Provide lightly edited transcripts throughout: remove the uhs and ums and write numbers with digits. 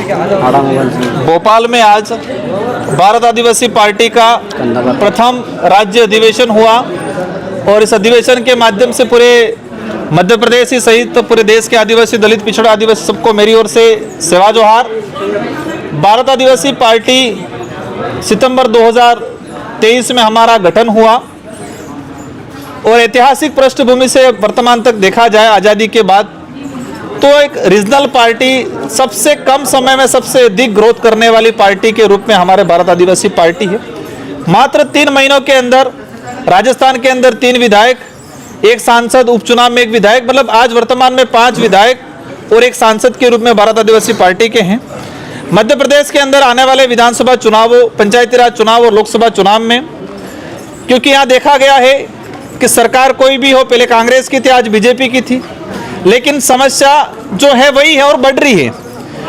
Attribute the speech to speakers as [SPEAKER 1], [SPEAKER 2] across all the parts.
[SPEAKER 1] भोपाल में आज भारत आदिवासी पार्टी का प्रथम राज्य अधिवेशन हुआ और इस अधिवेशन के माध्यम से पूरे मध्य प्रदेश ही सहित तो पूरे देश के आदिवासी, दलित, पिछड़ा आदिवासी सबको मेरी ओर से सेवा जोहार। भारत आदिवासी पार्टी सितंबर 2023 में हमारा गठन हुआ और ऐतिहासिक पृष्ठभूमि से वर्तमान तक देखा जाए आज़ादी के बाद तो एक रीजनल पार्टी, सबसे कम समय में सबसे अधिक ग्रोथ करने वाली पार्टी के रूप में हमारे भारत आदिवासी पार्टी है। मात्र 3 महीनों के अंदर राजस्थान के अंदर 3 विधायक, 1 सांसद, उपचुनाव में 1 विधायक, मतलब आज वर्तमान में 5 विधायक और 1 सांसद के रूप में भारत आदिवासी पार्टी के हैं। मध्य प्रदेश के अंदर आने वाले विधानसभा चुनावों, पंचायती राज चुनाव और लोकसभा चुनाव में, क्योंकि यहाँ देखा गया है कि सरकार कोई भी हो, पहले कांग्रेस की थी, आज बीजेपी की थी, लेकिन समस्या जो है वही है और बढ़ रही है।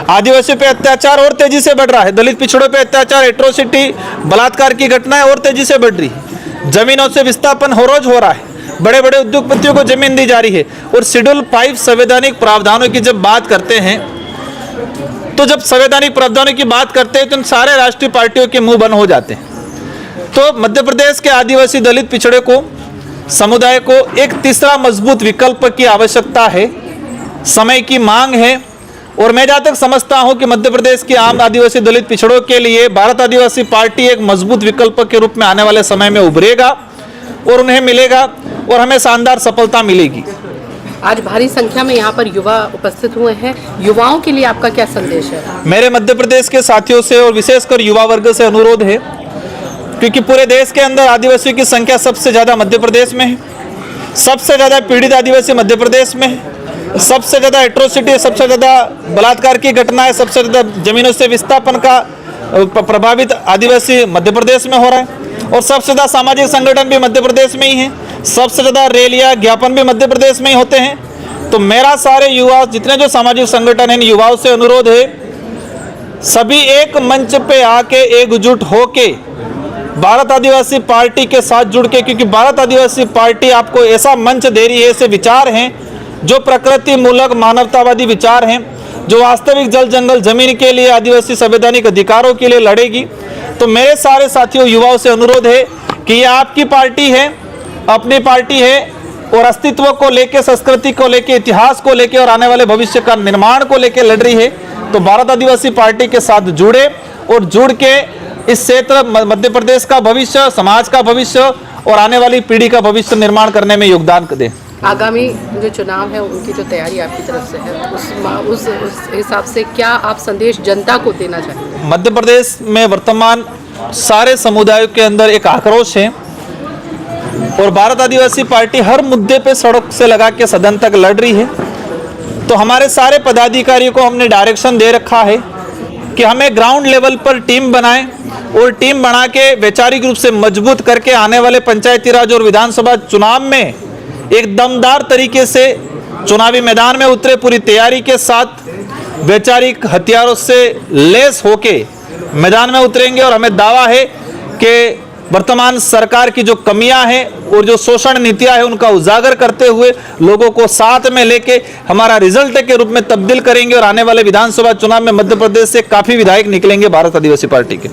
[SPEAKER 1] आदिवासियों पे अत्याचार और तेजी से बढ़ रहा है, दलित पिछड़ों पे अत्याचार, एट्रोसिटी, बलात्कार की घटनाएं और तेजी से बढ़ रही है। जमीनों से विस्थापन हो रोज हो रहा है, बड़े बड़े उद्योगपतियों को जमीन दी जा रही है। और शेड्यूल 5 संवैधानिक प्रावधानों की जब बात करते हैं तो जब संवैधानिक प्रावधानों की बात करते हैं तो सारे राष्ट्रीय पार्टियों के मुंह बंद हो जाते हैं। तो मध्य प्रदेश के आदिवासी, दलित, पिछड़े को, समुदाय को एक तीसरा मजबूत विकल्प की आवश्यकता है, समय की मांग है। और मैं जहाँ तक समझता हूँ कि मध्य प्रदेश की आम आदिवासी, दलित, पिछड़ों के लिए भारत आदिवासी पार्टी एक मजबूत विकल्प के रूप में आने वाले समय में उभरेगा और उन्हें मिलेगा और हमें शानदार सफलता मिलेगी।
[SPEAKER 2] आज भारी संख्या में यहाँ पर युवा उपस्थित हुए हैं, युवाओं के लिए आपका क्या संदेश है?
[SPEAKER 1] मेरे मध्य प्रदेश के साथियों से और विशेषकर युवा वर्ग से अनुरोध है, क्योंकि पूरे देश के अंदर आदिवासियों की संख्या सबसे ज़्यादा मध्य प्रदेश में है, सबसे ज़्यादा पीड़ित आदिवासी मध्य प्रदेश में है, सबसे ज़्यादा एट्रोसिटी, सबसे ज़्यादा बलात्कार की घटनाएं, सबसे ज़्यादा जमीनों से विस्थापन का प्रभावित आदिवासी मध्य प्रदेश में हो रहा है और सबसे ज़्यादा सामाजिक संगठन भी मध्य प्रदेश में ही है, सबसे ज़्यादा रैलियाँ, ज्ञापन भी मध्य प्रदेश में ही होते हैं। तो मेरा सारे युवा, जितने जो सामाजिक संगठन हैं, इन युवाओं से अनुरोध है, सभी एक मंच पे आके एकजुट होके भारत आदिवासी पार्टी के साथ जुड़ के, क्योंकि भारत आदिवासी पार्टी आपको ऐसा मंच दे रही है, ऐसे विचार हैं जो प्रकृति मूलक मानवतावादी विचार हैं, जो वास्तविक जल जंगल जमीन के लिए, आदिवासी संवैधानिक अधिकारों के लिए लड़ेगी। तो मेरे सारे साथियों, युवाओं से अनुरोध है कि ये आपकी पार्टी है, अपनी पार्टी है और अस्तित्व को लेके, संस्कृति को लेके, इतिहास को लेके और आने वाले भविष्य का निर्माण को लेके लड़ रही है। तो भारत आदिवासी पार्टी के साथ जुड़े और जुड़ के इस क्षेत्र, मध्य प्रदेश का भविष्य, समाज का भविष्य और आने वाली पीढ़ी का भविष्य निर्माण करने में योगदान दें।
[SPEAKER 2] आगामी जो चुनाव है उनकी जो तैयारी आपकी तरफ से है, उस हिसाब से क्या आप संदेश जनता को देना चाहेंगे?
[SPEAKER 1] मध्य प्रदेश में वर्तमान सारे समुदायों के अंदर एक आक्रोश है और भारत आदिवासी पार्टी हर मुद्दे पे सड़क से लगा के सदन तक लड़ रही है। तो हमारे सारे पदाधिकारियों को हमने डायरेक्शन दे रखा है कि हमें ग्राउंड लेवल पर टीम बनाएं और टीम बना के वैचारिक रूप से मजबूत करके आने वाले पंचायती राज और विधानसभा चुनाव में एक दमदार तरीके से चुनावी मैदान में उतरे, पूरी तैयारी के साथ वैचारिक हथियारों से लैस होके मैदान में उतरेंगे। और हमें दावा है कि वर्तमान सरकार की जो कमियां हैं और जो शोषण नीतियां हैं उनका उजागर करते हुए लोगों को साथ में लेके हमारा रिजल्ट के रूप में तब्दील करेंगे और आने वाले विधानसभा चुनाव में मध्य प्रदेश से काफ़ी विधायक निकलेंगे भारत आदिवासी पार्टी के।